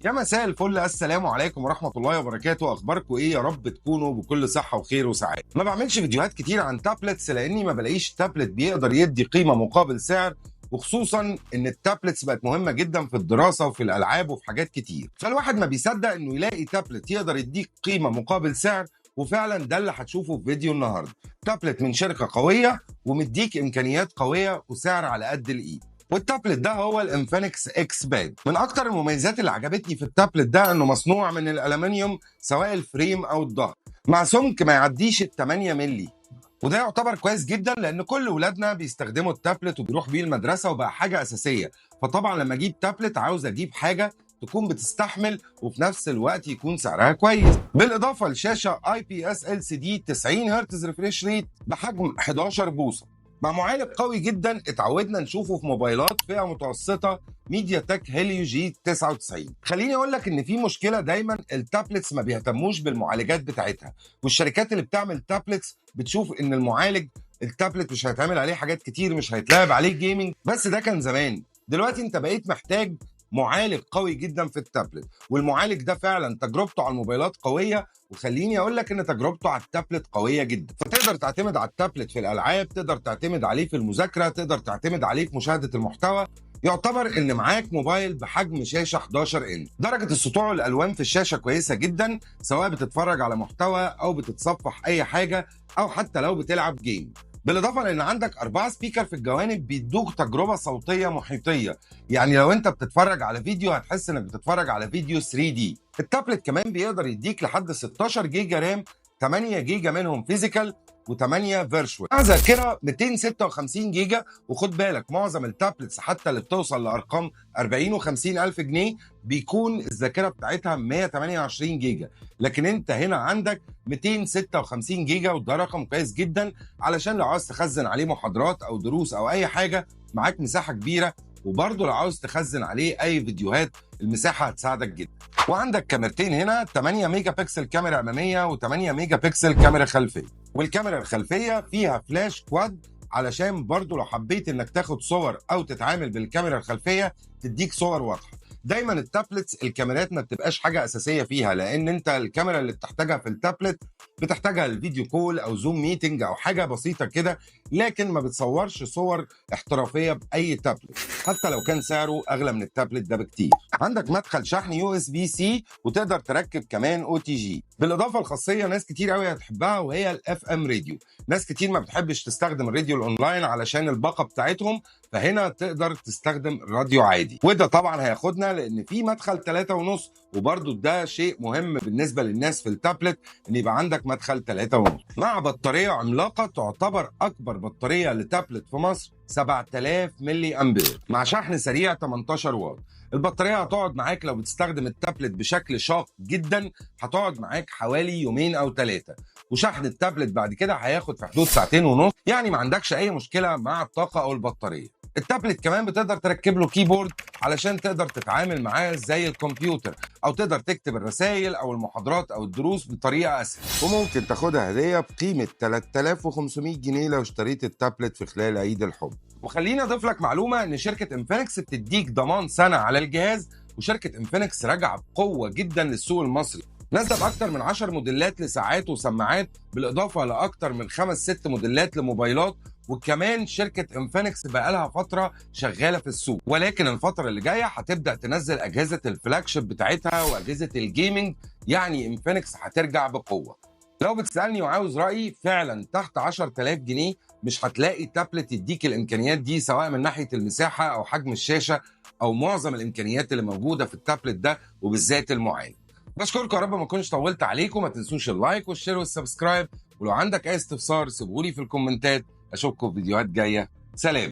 يا مساء الفل، السلام عليكم ورحمة الله وبركاته. أخباركم إيه؟ يا رب تكونوا بكل صحة وخير وسعادة. ما بعملش فيديوهات كتير عن تابلتس لأني ما بلاقيش تابلت بيقدر يدي قيمة مقابل سعر، وخصوصا إن التابلتس بقت مهمة جدا في الدراسة وفي الألعاب وفي حاجات كتير، فالواحد ما بيصدق إنه يلاقي تابلت يقدر يديك قيمة مقابل سعر. وفعلا ده اللي هتشوفه في فيديو النهارده، تابلت من شركة قوية ومديك إمكانيات قوية وسعر على قد الإيد. والتابلت ده هو الانفينكس اكس باد. من اكتر المميزات اللي عجبتني في التابلت ده انه مصنوع من الالومنيوم، سواء الفريم او الظهر، مع سمك ما يعديش ال 8 مللي. وده يعتبر كويس جدا لان كل ولادنا بيستخدموا التابلت وبيروح بيه المدرسه وبقى حاجه اساسيه. فطبعا لما اجيب تابلت عاوز اجيب حاجه تكون بتستحمل وفي نفس الوقت يكون سعرها كويس. بالاضافه لشاشه اي بي اس ال سي دي 90 هرتز ريفريش ريت بحجم 11 بوصه، مع معالج قوي جدا اتعودنا نشوفه في موبايلات فئه متوسطه ميديا تك هيليو جي 99. خليني اقول لك ان في مشكله دايما، التابلتس ما بيهتموش بالمعالجات بتاعتها، والشركات اللي بتعمل تابلتس بتشوف ان التابلت مش هيتعمل عليه حاجات كتير، مش هيتلعب عليه جيمنج. بس ده كان زمان، دلوقتي انت بقيت محتاج معالج قوي جدا في التابلت، والمعالج ده فعلا تجربته على الموبايلات قويه، وخليني اقول لك ان تجربته على التابلت قويه جدا. فتقدر تعتمد على التابلت في الالعاب، تقدر تعتمد عليه في المذاكره، تقدر تعتمد عليه في مشاهده المحتوى. يعتبر ان معاك موبايل بحجم شاشه 11 انش. درجه السطوع والالوان في الشاشه كويسه جدا، سواء بتتفرج على محتوى او بتتصفح اي حاجه او حتى لو بتلعب جيم. بالاضافه لان عندك 4 سبيكر في الجوانب بيدوك تجربه صوتيه محيطيه، يعني لو انت بتتفرج على فيديو هتحس انك بتتفرج على فيديو 3 دي. التابلت كمان بيقدر يديك لحد 16 جيجا رام، 8 جيجا منهم فيزيكال و8 فيرتشوال، مع ذاكره 256 جيجا. وخد بالك معظم التابلتس حتى اللي بتوصل لارقام 40 و50 الف جنيه بيكون الذاكره بتاعتها 128 جيجا، لكن انت هنا عندك 256 جيجا، وده رقم كويس جدا علشان لو عاوز تخزن عليه محاضرات او دروس او اي حاجه معاك مساحه كبيره. وبرضه لو عاوز تخزن عليه اي فيديوهات المساحه هتساعدك جدا. وعندك كاميرتين هنا، 8 ميجا بكسل كاميرا اماميه و8 ميجا بكسل كاميرا خلفيه، والكاميرا الخلفيه فيها فلاش كواد علشان برضه لو حبيت انك تاخد صور او تتعامل بالكاميرا الخلفيه تديك صور واضحه. دايما التابلتس الكاميرات ما بتبقاش حاجه اساسيه فيها، لان انت الكاميرا اللي بتحتاجها في التابلت بتحتاجها الفيديو كول او زوم ميتنج او حاجه بسيطه كده، لكن ما بتصورش صور احترافيه باي تابلت حتى لو كان سعره اغلى من التابلت ده بكتير. عندك مدخل شحن يو اس بي سي، وتقدر تركب كمان او تي جي. بالاضافه لخاصيه ناس كتير قوي هتحبها وهي الاف ام راديو. ناس كتير ما بتحبش تستخدم الراديو الاونلاين علشان الباقه بتاعتهم، فهنا تقدر تستخدم الراديو عادي. وده طبعا هياخدنا لان في مدخل 3.5، وبرده ده شيء مهم بالنسبه للناس في التابلت ان يبقى عندك مدخل 3.5 مع بطاريه عملاقه، تعتبر اكبر بطاريه لتابلت في مصر 7000 ملي امبير، مع شحن سريع 18 واط. البطاريه هتقعد معاك لو بتستخدم التابلت بشكل شاق جدا، هتقعد معاك حوالي يومين او 3، وشحن التابلت بعد كده هياخد في حدود 2.5 ساعات، يعني ما عندكش اي مشكله مع الطاقه او البطاريه. التابلت كمان بتقدر تركب له كيبورد علشان تقدر تتعامل معاه زي الكمبيوتر، او تقدر تكتب الرسائل او المحاضرات او الدروس بطريقه اسهل. وممكن تاخدها هديه بقيمه 3500 جنيه لو اشتريت التابلت في خلال عيد الحب. وخليني اضيف لك معلومه ان شركه انفينكس بتديك ضمان سنه على الجهاز، وشركه انفينكس راجعه بقوه جدا للسوق المصري، نازله باكتر من 10 موديلات لساعات وسماعات، بالاضافه لاكتر من 5-6 موديلات لموبايلات. وكمان شركه انفينكس بقى لها فتره شغاله في السوق، ولكن الفتره اللي جايه هتبدا تنزل اجهزه الفلاج شيب بتاعتها واجهزه الجيمنج، يعني انفينكس هترجع بقوه. لو بتسالني وعاوز رايي، فعلا تحت 10000 جنيه مش هتلاقي تابلت يديك الامكانيات دي، سواء من ناحيه المساحه او حجم الشاشه او معظم الامكانيات اللي موجوده في التابلت ده، وبالذات المعالج. بشكركم، يا رب ما اكونش طولت عليكم. ما تنسوش اللايك والشير والسبسكرايب، ولو عندك اي استفسار سيبهولي في الكومنتات. اشوفكم في فيديوهات جايه. سلام.